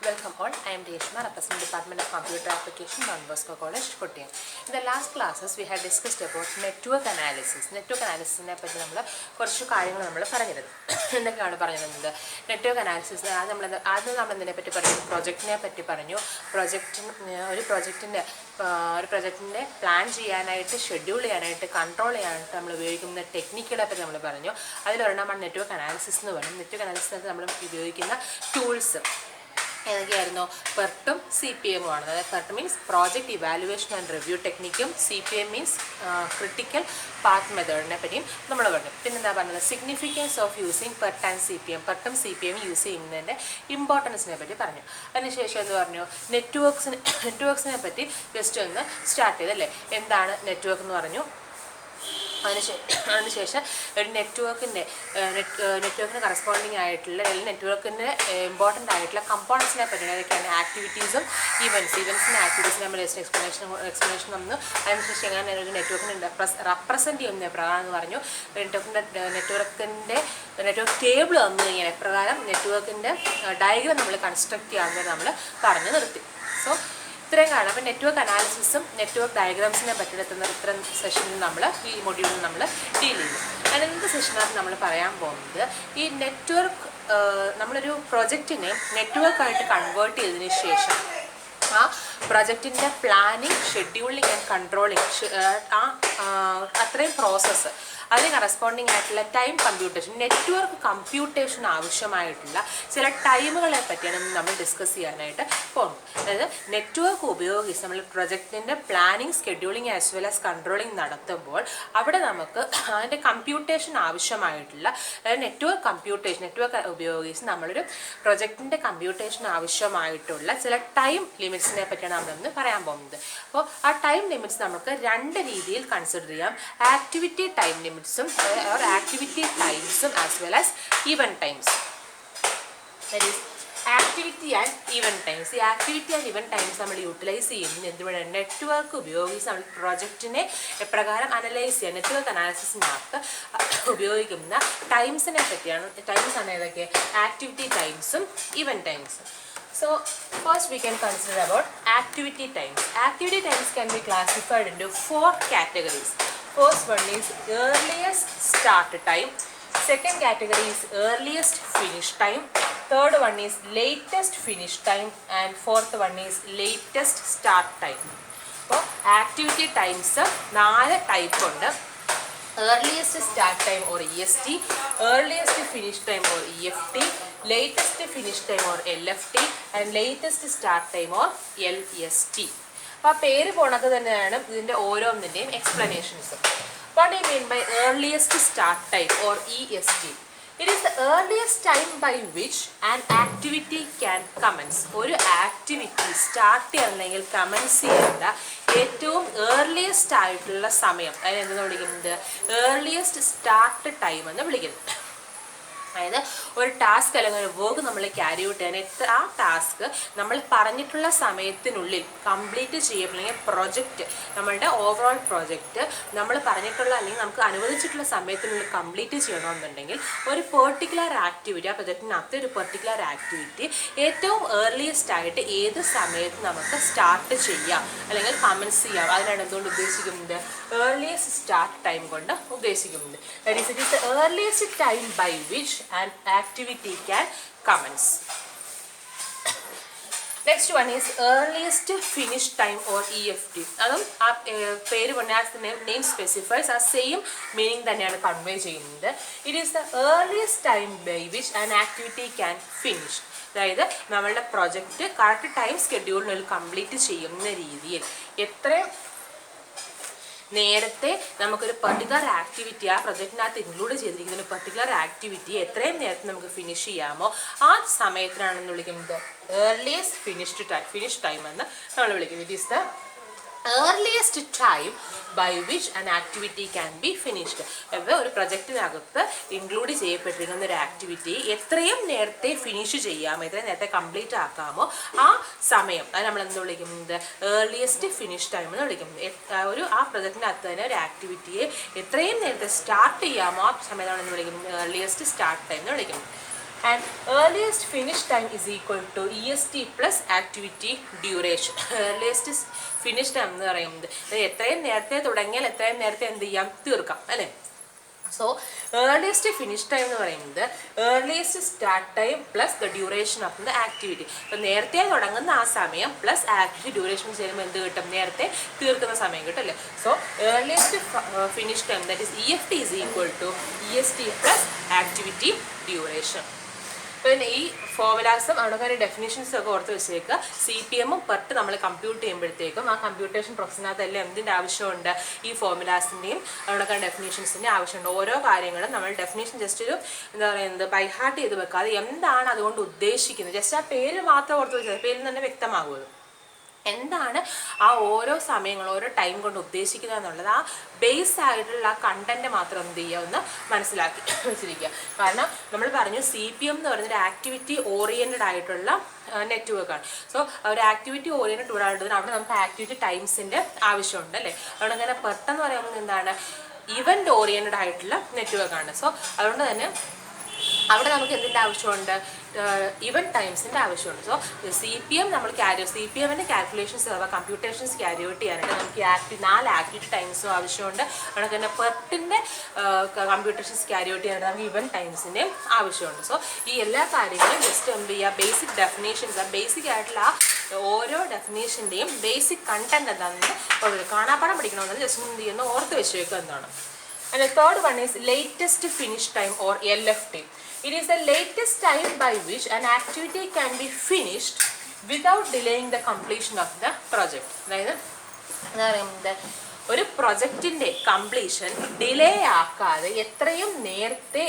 Welcome all. I am Reshma, representing Department of Computer Application, Don Bosco College, Kottayam. In the last classes, we had discussed about network analysis. Network analysis ne patti nammal korchu കാര്യങ്ങൾ നമ്മൾ പറഞ്ഞിരുന്നു. എന്തൊക്കെയാണ് പറഞ്ഞിരുന്നത്? Network analysis ആദ്യം നമ്മൾ ഇതിനെ പറ്റി പറഞ്ഞു, പ്രൊജക്റ്റിനെ പറ്റി പറഞ്ഞു. ഒരു പ്രൊജക്റ്റിൻ്റെ പ്ലാൻ ചെയ്യാനായിട്ട്, ഷെഡ്യൂൾ ചെയ്യാനായിട്ട്, കൺട്രോൾ ചെയ്യാനായിട്ട് നമ്മൾ ഉപയോഗിക്കുന്ന ടെക്നിക്കുകളെ പറ്റി നമ്മൾ പറഞ്ഞു. അതിലൊരെണ്ണമാണ് നെറ്റ്വർക്ക് അനാലിസിസ് എന്ന് പറയും. നെറ്റ്വർക്ക് അനാലിസിസിനകത്ത് നമ്മൾ ഉപയോഗിക്കുന്ന ടൂൾസ് ഏതൊക്കെയായിരുന്നു? പെർട്ടും CPM ആണ്. അതായത് PERT means project evaluation and review ടെക്നിക്കും, CPM മീൻസ് ക്രിട്ടിക്കൽ പാത്ത് മെത്തേഡിനെ പറ്റിയും നമ്മൾ പറഞ്ഞു. പിന്നെന്താ പറഞ്ഞത്? Significance of using PERT and CPM, പെർട്ടും CPM യൂസ് ചെയ്യുന്നതിൻ്റെ ഇമ്പോർട്ടൻസിനെ പറ്റി പറഞ്ഞു. അതിനുശേഷം എന്ന് പറഞ്ഞു, നെറ്റ്വർക്ക്സിനെ പറ്റി ജസ്റ്റ് ഒന്ന് സ്റ്റാർട്ട് ചെയ്തല്ലേ. എന്താണ് നെറ്റ്വർക്ക് എന്ന് പറഞ്ഞു. അതിനുശേഷം ഒരു നെറ്റ്വർക്കിന് കറസ്പോണ്ടിങ് ആയിട്ടുള്ള അല്ലെങ്കിൽ നെറ്റ്വർക്കിൻ്റെ ഇമ്പോർട്ടൻ്റ് ആയിട്ടുള്ള കമ്പോണൻസിനെ പറ്റിയാണ്. അതൊക്കെയാണ് ആക്ടിവിറ്റീസും ഇവൻസിൻ്റെ ആക്ടിവിറ്റീസ് നമ്മൾ ജസ്റ്റ് എക്സ്പ്ലനേഷൻ വന്നു. അതിനുശേഷം എങ്ങനെ ഒരു നെറ്റ്വർക്കിനെ റെപ്രസെൻറ്റ് ചെയ്യുന്ന പ്രകാരം എന്ന് പറഞ്ഞു. നെറ്റ്വർക്ക് ടേബിൾ വന്നു കഴിഞ്ഞാൽ എപ്രകാരം നെറ്റ്വർക്കിൻ്റെ ഡയഗ്രാം നമ്മൾ കൺസ്ട്രക്ട് ചെയ്യാമെന്ന് നമ്മൾ പറഞ്ഞു നിർത്തി. സോ ഇത്രയും കാണാം. അപ്പോൾ നെറ്റ്വർക്ക് അനാലിസിസും നെറ്റ്വർക്ക് ഡയഗ്രാംസിനെ പറ്റിയെടുത്തുന്ന ഇത്തരം സെഷനിൽ നമ്മൾ ഈ മൊഡ്യൂളിൽ നമ്മൾ ഡീൽ ചെയ്തു. അതിൻ്റെ സെഷനകത്ത് നമ്മൾ പറയാൻ പോകുന്നത് ഈ നെറ്റ്വർക്ക് നമ്മളൊരു പ്രൊജക്റ്റിനെ നെറ്റ്വർക്കായിട്ട് കൺവേർട്ട് ചെയ്തതിന് ശേഷം ആ പ്രൊജക്റ്റിൻ്റെ പ്ലാനിങ്, ഷെഡ്യൂളിങ് ആൻഡ് കൺട്രോളിങ് അത്രയും പ്രോസസ്സ് അതിന് കറസ്പോണ്ടിങ് ആയിട്ടുള്ള ടൈം കമ്പ്യൂട്ടേഷൻ, നെറ്റ്വർക്ക് കമ്പ്യൂട്ടേഷൻ ആവശ്യമായിട്ടുള്ള ചില ടൈമുകളെ പറ്റിയാണ് നമ്മൾ ഡിസ്കസ് ചെയ്യാനായിട്ട് പോകുന്നത്. അതായത് നെറ്റ്വർക്ക് ഉപയോഗിച്ച് നമ്മൾ പ്രൊജക്റ്റിൻ്റെ planning, scheduling as well as controlling നടത്തുമ്പോൾ അവിടെ നമുക്ക് അതിൻ്റെ കമ്പ്യൂട്ടേഷൻ ആവശ്യമായിട്ടുള്ള, അതായത് നെറ്റ്വർക്ക് ഉപയോഗിച്ച് നമ്മളൊരു പ്രൊജക്റ്റിൻ്റെ കമ്പ്യൂട്ടേഷൻ ആവശ്യമായിട്ടുള്ള ചില ടൈം ലിമിറ്റ്സിനെ പറ്റിയാണ് നമ്മളൊന്ന് പറയാൻ പോകുന്നത്. അപ്പോൾ ആ ടൈം ലിമിറ്റ്സ് നമുക്ക് രണ്ട് രീതിയിൽ കൺസിഡർ ചെയ്യാം. ആക്ടിവിറ്റി ടൈം ലിമിറ്റ്സും or activity timesum as well as event times. That is activity and event times. ഈ ആക്ടിവിറ്റി ആൻഡ് ഇവൻറ്റ് ടൈംസ് നമ്മൾ യൂട്ടിലൈസ് ചെയ്യുന്നത് എന്തുകൊണ്ട്? നെറ്റ്വർക്ക് ഉപയോഗിച്ച് നമ്മൾ പ്രൊജക്റ്റിനെ എപ്രകാരം അനലൈസ് ചെയ്യാം. നെറ്റ്വർക്ക് അനാലിസിസിനകത്ത് ഉപയോഗിക്കുന്ന ടൈംസിനെ പറ്റിയാണ്. ടൈംസ് ആണ് ഏതൊക്കെ? ആക്ടിവിറ്റി ടൈംസും ഇവൻറ്റ് ടൈംസും. So first we can consider about activity times. Activity times can be classified into 4 categories. First one is earliest start time. Second category is earliest finish time. Third one is latest finish time. And fourth one is latest start time. So activity times 4 type ഉണ്ട്. Earliest start time or EST, earliest finish time or EFT, latest finish time or LFT, and latest start time or LST. അപ്പോൾ ആ പേര് പോണത് തന്നെയാണ് ഇതിൻ്റെ ഓരോന്നിൻ്റെയും explanations. What I mean by earliest start time or EST? It is the earliest time by which an activity can commence. ഒരു activity start ചെയ്യണമെങ്കിൽ comments ചെയ്യേണ്ട ഏറ്റവും ഏർലിയസ്റ്റ് ആയിട്ടുള്ള സമയം അതിന് എന്തെന്ന് വിളിക്കുന്നത്? ഏർലിയസ്റ്റ് സ്റ്റാർട്ട് ടൈം എന്ന് വിളിക്കുന്നത്. അതായത് ഒരു ടാസ്ക് അല്ലെങ്കിൽ ഒരു വർക്ക് നമ്മൾ ക്യാരി ഔട്ട് ചെയ്യാൻ ആ ടാസ്ക് നമ്മൾ പറഞ്ഞിട്ടുള്ള സമയത്തിനുള്ളിൽ കംപ്ലീറ്റ് ചെയ്യണമെങ്കിൽ പ്രൊജക്റ്റ്, നമ്മളുടെ ഓവറോൾ പ്രൊജക്റ്റ് നമ്മൾ പറഞ്ഞിട്ടുള്ള അല്ലെങ്കിൽ നമുക്ക് അനുവദിച്ചിട്ടുള്ള സമയത്തിനുള്ളിൽ കംപ്ലീറ്റ് ചെയ്യണമെന്നുണ്ടെങ്കിൽ ഒരു പെർട്ടിക്കുലർ ആക്ടിവിറ്റി, ആ പ്രൊജക്റ്റിനകത്ത് ഒരു പെർട്ടിക്കുലർ ആക്ടിവിറ്റി ഏറ്റവും ഏർലിയസ്റ്റ് ആയിട്ട് ഏത് സമയത്ത് നമുക്ക് സ്റ്റാർട്ട് ചെയ്യാം അല്ലെങ്കിൽ കമൻസ് ചെയ്യാം. അതിനാണ് എന്തുകൊണ്ട് ഉദ്ദേശിക്കുന്നത്? ഏർലിയസ്റ്റ് സ്റ്റാർട്ട് ടൈം കൊണ്ട് ഉദ്ദേശിക്കുന്നത്. That is it is the earliest time by which an activity can commence. Next one is earliest finish time or EFT. അതും ആ പേര് പറഞ്ഞ നെയിം സ്പെസിഫൈസ് ആ സെയിം മീനിങ് തന്നെയാണ് കൺവേ ചെയ്യുന്നത്. It is the earliest time by which an activity can finish. അതായത് നമ്മളുടെ project correct time സ്കെഡ്യൂളിനുള്ളിൽ കംപ്ലീറ്റ് ചെയ്യുന്ന രീതിയിൽ എത്രയും നേരത്തെ നമുക്കൊരു പെർട്ടിക്കുലർ ആക്ടിവിറ്റി ആ പ്രൊജക്റ്റിനകത്ത് ഇൻക്ലൂഡ് ചെയ്തിരിക്കുന്ന ഒരു പെർട്ടിക്കുലർ ആക്ടിവിറ്റി എത്രയും നേരത്തെ നമുക്ക് ഫിനിഷ് ചെയ്യാമോ ആ സമയത്തിനാണെന്ന് വിളിക്കുന്നത് ഏർലിയസ്റ്റ് ഫിനിഷ് ടൈം എന്ന് നമ്മൾ വിളിക്കുന്നത്. It is the earliest time by which an activity can be finished. ഒരു പ്രൊജക്റ്റിനകത്ത് ഇൻക്ലൂഡ് ചെയ്യപ്പെട്ടിരിക്കുന്ന ഒരു ആക്ടിവിറ്റി എത്രയും നേരത്തെ ഫിനിഷ് ചെയ്യാമോ, എത്രയും നേരത്തെ കംപ്ലീറ്റ് ആക്കാമോ ആ സമയം അത് നമ്മൾ എന്ത് വിളിക്കുന്നത്? ഏർലിയസ്റ്റ് ഫിനിഷ് ടൈം എന്ന് വിളിക്കുന്നത്. ആ പ്രൊജക്റ്റിനകത്ത് തന്നെ ഒരു ആക്ടിവിറ്റിയെ എത്രയും നേരത്തെ സ്റ്റാർട്ട് ചെയ്യാമോ ആ സമയത്താണ് എന്ന് വിളിക്കുന്നത് ഏർലിയസ്റ്റ് സ്റ്റാർട്ട് ടൈം എന്ന് വിളിക്കുന്നത്. And earliest finish time is equal to EST plus activity duration. Earliest finish time എന്ന് പറയുന്നത് എത്രയും നേരത്തെ തുടങ്ങിയാൽ എത്രയും നേരത്തെ എന്ത് ചെയ്യാം, തീർക്കാം അല്ലേ. സോ ഏർലിയസ്റ്റ് ഫിനിഷ് ടൈം എന്ന് പറയുന്നത് earliest start time plus the duration of the activity. അപ്പം നേരത്തെ തുടങ്ങുന്ന ആ സമയം പ്ലസ് ആക്ടിവിറ്റി ഡ്യൂറേഷൻ ചെയ്യുമ്പോൾ എന്ത് കിട്ടും, നേരത്തെ തീർക്കുന്ന സമയം കിട്ടും അല്ലേ. So earliest finish time that is EFT is equal to EST plus activity duration. പിന്നെ ഈ ഫോർമുലാസും അവിടെ ഡെഫിനേഷൻസും ഒക്കെ ഓർത്ത് വെച്ചേക്കുക. CPM പെർട്ട് നമ്മൾ കമ്പ്യൂട്ട് ചെയ്യുമ്പോഴത്തേക്കും ആ കമ്പ്യൂട്ടേഷൻ പ്രോസസ്സിനകത്തെല്ലാം എന്തിൻ്റെ ആവശ്യമുണ്ട്, ഈ ഫോർമുലാസിൻ്റെയും അവിടെ ഡെഫിനേഷൻസിൻ്റെ ആവശ്യമുണ്ട്. ഓരോ കാര്യങ്ങളും നമ്മൾ ഡെഫിനേഷൻ ജസ്റ്റ് ഒരു എന്താ പറയുന്നത് ബൈ ഹാർട്ട് ചെയ്ത് വെക്കാതെ എന്താണ് അതുകൊണ്ട് ഉദ്ദേശിക്കുന്നത്, ജസ്റ്റ് ആ പേര് മാത്രം ഓർത്ത് വെച്ചാൽ പേരിൽ തന്നെ വ്യക്തമാകുമത് എന്താണ് ആ ഓരോ സമയങ്ങൾ ഓരോ ടൈം കൊണ്ട് ഉദ്ദേശിക്കുക എന്നുള്ളത്. ആ ബേസ് ആയിട്ടുള്ള ആ കണ്ടന്റ് മാത്രം എന്ത് ചെയ്യുക ഒന്ന് മനസ്സിലാക്കി വെച്ചിരിക്കുക. കാരണം നമ്മൾ പറഞ്ഞു CPM എന്ന് പറയുന്നത് ഒരു ആക്ടിവിറ്റി ഓറിയൻറ്റഡ് ആയിട്ടുള്ള നെറ്റ്വർക്കാണ്. സോ ഒരു ആക്ടിവിറ്റി ഓറിയൻറ്റഡ് ടൂൾ ആയിട്ട് അവിടെ നമുക്ക് ആക്ടിവിറ്റി ടൈംസിൻ്റെ ആവശ്യമുണ്ട് അല്ലേ. അവിടെ അങ്ങനെ പെട്ടെന്ന് പറയുന്നത് എന്താണ്, ഇവൻറ്റ് ഓറിയൻറ്റഡ് ആയിട്ടുള്ള നെറ്റ്വർക്കാണ്. സോ അതുകൊണ്ട് തന്നെ അവിടെ നമുക്ക് എന്തിൻ്റെ ആവശ്യമുണ്ട്, ഇവൻറ്റ് ടൈംസിൻ്റെ ആവശ്യമുണ്ട്. സോ CPM നമ്മൾ CPMൻ്റെ കാൽക്കുലേഷൻസ് അഥവാ കമ്പ്യൂട്ടേഷൻസ് ക്യാരി ഔട്ട് ചെയ്യാനായിട്ട് നമുക്ക് 4 ആക്ടിവിറ്റി ടൈംസും ആവശ്യമുണ്ട്. അതുകൊണ്ട് തന്നെ പെർട്ടിൻ്റെ കമ്പ്യൂട്ടേഷൻസ് ക്യാരി ഔട്ട് ചെയ്യാനായിട്ട് നമുക്ക് ഇവൻറ്റ് ടൈംസിൻ്റെയും ആവശ്യമുണ്ട്. സോ ഈ എല്ലാ കാര്യങ്ങളും ജസ്റ്റ് എന്ത് ചെയ്യുക, ബേസിക് ഡെഫിനേഷൻസ്, ബേസിക് ആയിട്ടുള്ള ഓരോ ഡെഫിനേഷൻ്റെയും ബേസിക് കണ്ടന്റ് എന്താണെന്ന് കാണാപ്പാടം പഠിക്കണമെന്ന് ജസ്റ്റ് എന്ത് ചെയ്യുന്നു ഓർത്ത് വെച്ച് വെക്കുക എന്നാണ്. And the third one is latest finish time or LFT. It is the latest time by which an activity can be finished without delaying the completion of the project. അതായത് എന്താ പറയുന്നത്, ഒരു പ്രൊജക്റ്റിൻ്റെ കംപ്ലീഷൻ ഡിലേ ആക്കാതെ എത്രയും നേരത്തെ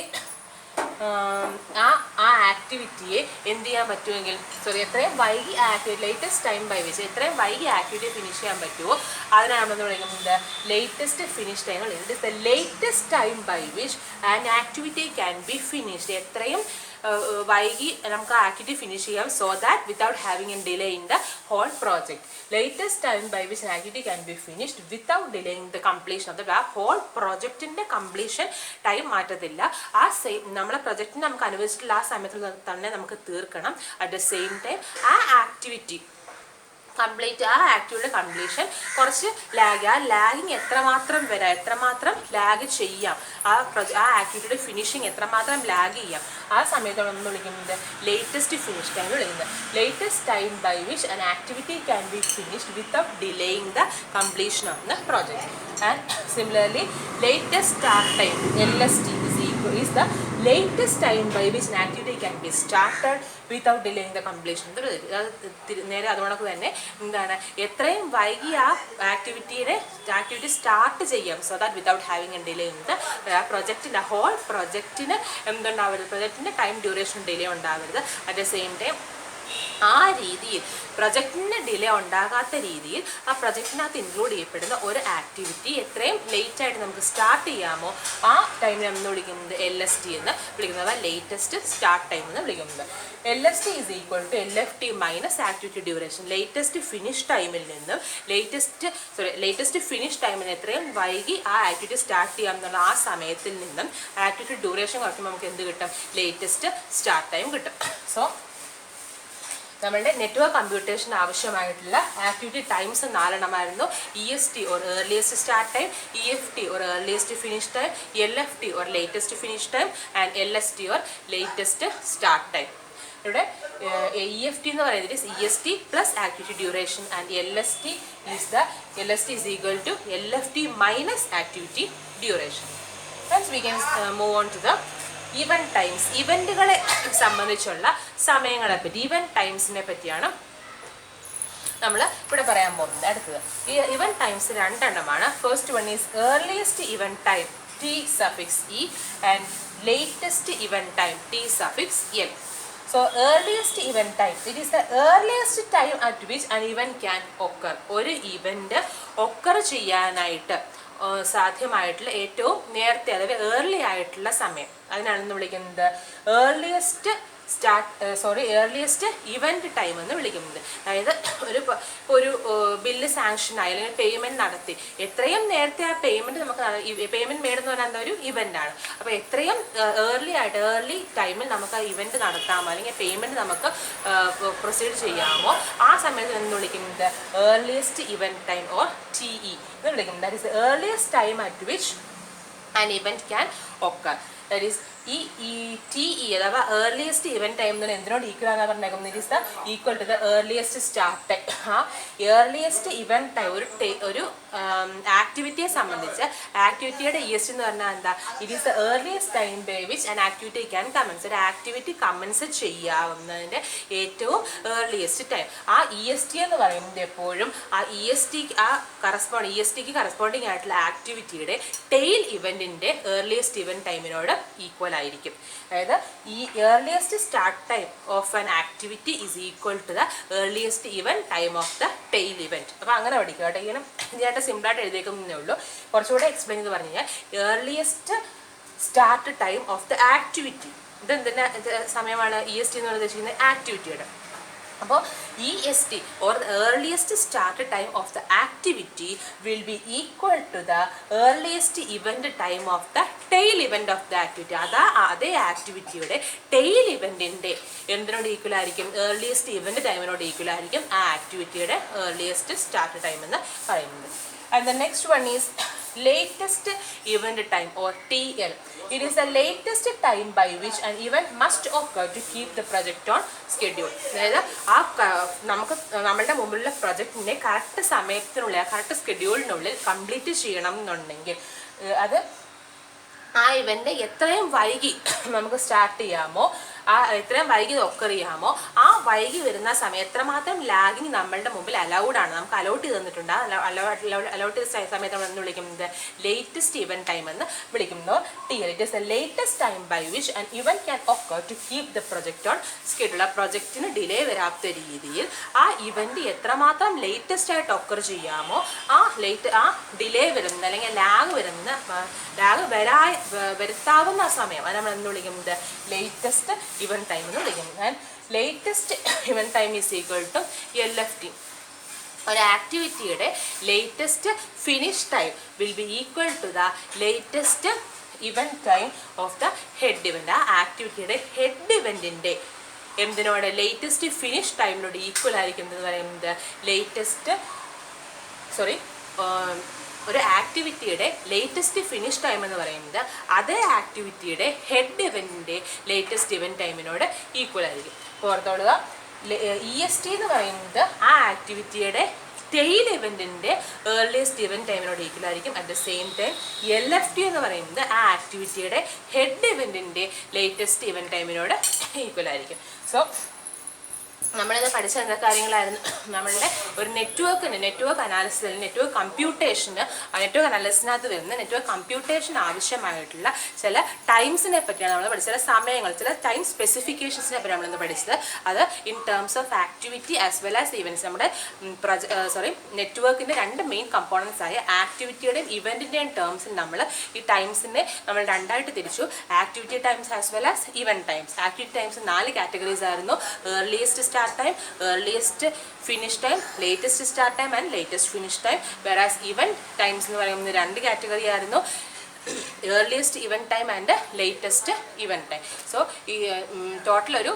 ആ ആക്ടിവിറ്റിയെ എന്ത് ചെയ്യാൻ പറ്റുമെങ്കിൽ എത്രയും വൈകി ലേറ്റസ്റ്റ് ടൈം ബൈ വിച്ച് എത്രയും വൈകി ആക്ടിവിറ്റി ഫിനിഷ് ചെയ്യാൻ പറ്റുമോ അതിനാണെന്ന് പറയുന്നത് latest finish time. It is the latest time by which and activity can be finished. എത്രയും വൈകി നമുക്ക് ആ ആക്ടിവിറ്റി ഫിനിഷ് ചെയ്യാം, so that without having a delay in the whole project. Latest time by which an activity can be finished without delaying the completion of the ആ whole പ്രോജക്റ്റിൻ്റെ completion time മാറ്റത്തില്ല. ആ same നമ്മളെ പ്രൊജക്റ്റിന് നമുക്ക് അനുവദിച്ചിട്ടുള്ള ആ സമയത്തിൽ തന്നെ നമുക്ക് തീർക്കണം. അറ്റ് ദ സെയിം ടൈം ആ ആക്ടിവിറ്റി കംപ്ലീറ്റ് ആ ആക്ടിവിറ്റിയുടെ കംപ്ലീഷൻ കുറച്ച് ലാഗിങ് എത്രമാത്രം വരാം, എത്രമാത്രം ലാഗ് ചെയ്യാം, ആ ആക്ടിവിറ്റിയുടെ ഫിനിഷിങ് എത്രമാത്രം ലാഗ് ചെയ്യാം, ആ സമയത്താണ് നമ്മൾ വിളിക്കുന്നത് ലേറ്റസ്റ്റ് ഫിനിഷ് ടൈം വിളിക്കുന്നത്. Latest time by which an activity can be finished without delaying the completion of the project. And similarly latest start time LST is the latest time by which an activity can be started without delaying the completion. നേരെ അതുകൊണ്ടൊക്കെ തന്നെ എന്താണ് എത്രയും വൈകി ആ activity start ചെയ്യാം, so that without having a delay in the പ്രൊജക്റ്റിൻ്റെ whole പ്രൊജക്റ്റിന് എന്തുണ്ടാവരുത്, പ്രൊജക്റ്റിൻ്റെ ടൈം ഡ്യൂറേഷൻ ഡിലേ ഉണ്ടാവരുത്. അറ്റ് ദ സെയിം ടൈം ആ രീതിയിൽ പ്രൊജക്റ്റിന് ഡിലേ ഉണ്ടാകാത്ത രീതിയിൽ ആ പ്രൊജക്റ്റിനകത്ത് ഇൻക്ലൂഡ് ചെയ്യപ്പെടുന്ന ഒരു ആക്ടിവിറ്റി എത്രയും ലേറ്റ് ആയിട്ട് നമുക്ക് സ്റ്റാർട്ട് ചെയ്യാമോ ആ ടൈമിൽ നമ്മൾ വിളിക്കുന്നത് LST എന്ന് വിളിക്കുന്നത്, ലേറ്റസ്റ്റ് സ്റ്റാർട്ട് ടൈം എന്ന് വിളിക്കുന്നത്. LST is equal to LFT minus activity duration. Latest finish ടൈമിൽ നിന്നും ലേറ്റസ്റ്റ് ഫിനിഷ് ടൈമിന് എത്രയും വൈകി ആ ആക്ടിവിറ്റി സ്റ്റാർട്ട് ചെയ്യാം എന്നുള്ള ആ സമയത്തിൽ നിന്നും ആക്ടിവിറ്റി ഡ്യൂറേഷൻ കുറയ്ക്കുമ്പോൾ നമുക്ക് എന്ത് കിട്ടും, ലേറ്റസ്റ്റ് സ്റ്റാർട്ട് ടൈം കിട്ടും. സോ നമ്മളുടെ നെറ്റ്വർക്ക് കമ്പ്യൂട്ടേഷൻ ആവശ്യമായിട്ടുള്ള activity times 4 EST or earliest start time, EFT or earliest finish time, LFT or latest finish time and LST or latest start time. ഇവിടെ EFT എന്ന് പറയുന്നത് EST plus activity duration and LST is equal to LFT minus activity duration. Hence we can move on to the event times. ഇവൻറ്റുകളെ സംബന്ധിച്ചുള്ള സമയങ്ങളെ പറ്റി, event ടൈംസിനെ പറ്റിയാണ് നമ്മൾ ഇവിടെ പറയാൻ പോകുന്നത്. അടുത്തത് ഈ ഇവൻറ്റ് ടൈംസ് 2 എണ്ണമാണ്. First one is earliest event time T(E) and latest event time T(L). So earliest event time, it is the earliest time at which an event can occur. ഒരു ഇവൻറ്റ് ഒക്കർ ചെയ്യാനായിട്ട് സാധ്യമായിട്ടുള്ള ഏറ്റവും നേരത്തെ, അതായത് early ആയിട്ടുള്ള സമയം, അതിനാണെന്ന് വിളിക്കുന്നത് earliest earliest event time എന്ന് വിളിക്കുന്നത്. അതായത് ഒരു ബില്ല് സാങ്ഷൻ ആയി അല്ലെങ്കിൽ പേയ്മെൻറ്റ് നടത്തി എത്രയും നേരത്തെ ആ പേയ്മെൻറ്റ് നമുക്ക് പേയ്മെൻറ്റ് മേടുന്ന പറഞ്ഞാൽ എന്താ ഒരു ഇവൻ്റാണ്. അപ്പോൾ എത്രയും ഏർലി ടൈമിൽ നമുക്ക് ആ ഇവൻറ്റ് നടത്താമോ അല്ലെങ്കിൽ പേയ്മെൻറ്റ് നമുക്ക് പ്രൊസീഡ് ചെയ്യാമോ ആ സമയത്ത് എന്ന് വിളിക്കുന്നത് earliest event time or TE എന്ന് വിളിക്കുന്നത്. That is the earliest time at which an event can occur. That is ഈ TE അഥവാ ഏർലിയസ്റ്റ് ഇവൻറ്റ് ടൈം എന്ന് എന്തിനോട് ഈക്വൽ ആണെന്ന് പറഞ്ഞേക്കുന്നത് it is the equal to the earliest start time. ആ earliest event time ഒരു ആക്ടിവിറ്റിയെ സംബന്ധിച്ച് ആക്ടിവിറ്റിയുടെ EST എന്ന് പറഞ്ഞാൽ എന്താ, it is the earliest time by which an activity can commence. ഒരു ആക്ടിവിറ്റി കമൻസ് ചെയ്യാവുന്നതിൻ്റെ ഏറ്റവും ഏർലിയസ്റ്റ് ടൈം. ആ EST എന്ന് പറയുന്നത് എപ്പോഴും ആ ESTക്ക് കറസ്പോണ്ടിങ് ആയിട്ടുള്ള ആക്ടിവിറ്റിയുടെ ടെയിൽ ഇവൻറ്റിൻ്റെ ഏർലിയസ്റ്റ് ഇവൻറ്റ് ടൈമിനോട് ഈക്വൽ ആയിരിക്കും. അതായത് ഈ earliest start time of an activity is equal to the earliest event time of the tail event. അപ്പോൾ അങ്ങനെ പഠിക്കുക കേട്ടോ. ഇങ്ങനെ ഇതിനായിട്ട് സിമ്പിളായിട്ട് എഴുതിയേക്കുന്നേ ഉള്ളൂ. കുറച്ചുകൂടെ എക്സ്പ്ലെയിൻ ചെയ്ത് പറഞ്ഞു കഴിഞ്ഞാൽ earliest start time of the activity. ഇതെന്തിൻ്റെ സമയമാണ് EST എന്ന് ഉദ്ദേശിക്കുന്നത്? ആക്ടിവിറ്റിയുടെ. അപ്പോൾ EST or the earliest start time of the activity will be equal to the earliest event time of the tail event of the activity. അതേ ആക്ടിവിറ്റിയുടെ tail ഇവൻറ്റിൻ്റെ എന്തിനോട് equal ആയിരിക്കും? Earliest event ടൈമിനോട് equal ആയിരിക്കും ആ ആക്ടിവിറ്റിയുടെ ഏർലിയസ്റ്റ് സ്റ്റാർട്ട് ടൈം എന്ന് പറയുന്നത്. And the next one is latest event time or TL. It is the latest time by which an event must occur to keep the project on schedule. അതായത് നമുക്ക് നമ്മളുടെ മുമ്പിലുള്ള പ്രൊജക്റ്റിനെ correct സമയത്തിനുള്ളിൽ correct സ്കെഡ്യൂളിനുള്ളിൽ complete ചെയ്യണം എന്നുണ്ടെങ്കിൽ അത് ആ ഇവൻ്റ് എത്രയും വൈകി നമുക്ക് സ്റ്റാർട്ട് ചെയ്യാമോ, എത്രയും വൈകി ഒക്കർ ചെയ്യാമോ ആ വൈകി വരുന്ന സമയം എത്രമാത്രം ലാഗിങ് നമ്മളുടെ മുമ്പിൽ അലൗഡാണ്, നമുക്ക് അലോട്ട് ചെയ്ത് തന്നിട്ടുണ്ട്. അലോട്ട് ചെയ്ത സമയത്ത് നമ്മൾ എന്ന് വിളിക്കുന്നത് ലേറ്റസ്റ്റ് ഇവൻറ്റ് ടൈം എന്ന് വിളിക്കുന്നു. TL. It is the latest time by which an event can occur to keep the project on schedule. ആ പ്രൊജക്റ്റിന് ഡിലേ വരാത്ത രീതിയിൽ ആ ഇവൻറ്റ് എത്രമാത്രം ലേറ്റസ്റ്റ് ആയിട്ട് ഒക്കർ ചെയ്യാമോ ആ ഡിലേ വരുന്ന അല്ലെങ്കിൽ ലാഗ് വരുത്താവുന്ന സമയം അത് നമ്മൾ എന്ന് വിളിക്കുന്നത് ലേറ്റസ്റ്റ് ഇവൻറ്റ് ടൈം എന്ന് വിളിക്കുന്നത്. And latest event time is equal to LFT. ഒരു ആക്ടിവിറ്റിയുടെ latest finish time will be equal to the latest event time of the head event. ആ ആക്ടിവിറ്റിയുടെ ഹെഡ് ഇവൻറ്റിൻ്റെ എന്തിനോട് ലേറ്റസ്റ്റ് ഫിനിഷ് ടൈമിനോട് ഈക്വൽ ആയിരിക്കുന്നത് പറയുന്നത് ഒരു ആക്ടിവിറ്റിയുടെ ലേറ്റസ്റ്റ് ഫിനിഷ് ടൈം എന്ന് പറയുന്നത് അതേ ആക്ടിവിറ്റിയുടെ ഹെഡ് ഇവൻറ്റിൻ്റെ ലേറ്റസ്റ്റ് ഇവൻറ്റ് ടൈമിനോട് ഈക്വൽ ആയിരിക്കും. ഓർത്തോളുക, EST എന്ന് പറയുന്നത് ആ ആക്ടിവിറ്റിയുടെ ടെയിൽ ഇവൻറ്റിൻ്റെ ഏർലിയസ്റ്റ് ഇവൻറ്റ് ടൈമിനോട് ഈക്വൽ ആയിരിക്കും. At the same time LFT എന്ന് പറയുന്നത് ആ ആക്ടിവിറ്റിയുടെ ഹെഡ് ഇവൻറ്റിൻ്റെ ലേറ്റസ്റ്റ് ഇവൻറ്റ് ടൈമിനോട് ഈക്വൽ ആയിരിക്കും. സോ നമ്മളിത് പഠിച്ച എന്താ കാര്യങ്ങളായിരുന്നു? നമ്മളുടെ ഒരു നെറ്റ്വർക്ക് അനാലിസിസ്, നെറ്റ്വർക്ക് അനാലിസിനകത്ത് വരുന്ന നെറ്റ്വർക്ക് കമ്പ്യൂട്ടേഷൻ ആവശ്യമായിട്ടുള്ള ചില ടൈംസിനെ പറ്റിയാണ് നമ്മൾ പഠിച്ചത്. ചില സമയങ്ങൾ, ചില ടൈം സ്പെസിഫിക്കേഷൻസിനെ പറ്റി നമ്മളിന്ന് പഠിച്ചത്. അത് in terms of activity as well as events. നമ്മുടെ നെറ്റ്വർക്കിൻ്റെ രണ്ട് മെയിൻ കമ്പോണൻസ് ആയ ആക്ടിവിറ്റിയുടെയും ഇവൻറ്റിൻ്റെയും ടേംസിൽ നമ്മൾ ഈ ടൈംസിനെ നമ്മൾ രണ്ടായിട്ട് തിരിച്ചു. Activity times as well as event times. Activity times 4 categories ആയിരുന്നു. Earliest start time, earliest finish time, latest start time and latest finish time. Whereas event times എന്ന് പറയുന്നത് 2 കാറ്റഗറി ആയിരുന്നു. earliest event time and latest event time. So total ഒരു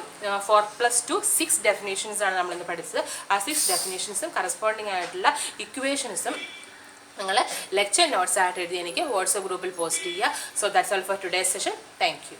4+2 6 definitions ആണ് നമ്മളിന്ന് പഠിച്ചത്. ആ 6 ഡെഫിനേഷൻസും corresponding ആയിട്ടുള്ള ഇക്വേഷൻസും നിങ്ങൾ ലെക്ചർ നോട്ട്സ് ആയിട്ട് എഴുതി എനിക്ക് വാട്സപ്പ് ഗ്രൂപ്പിൽ പോസ്റ്റ് ചെയ്യുക. So that's all for today's session. Thank you.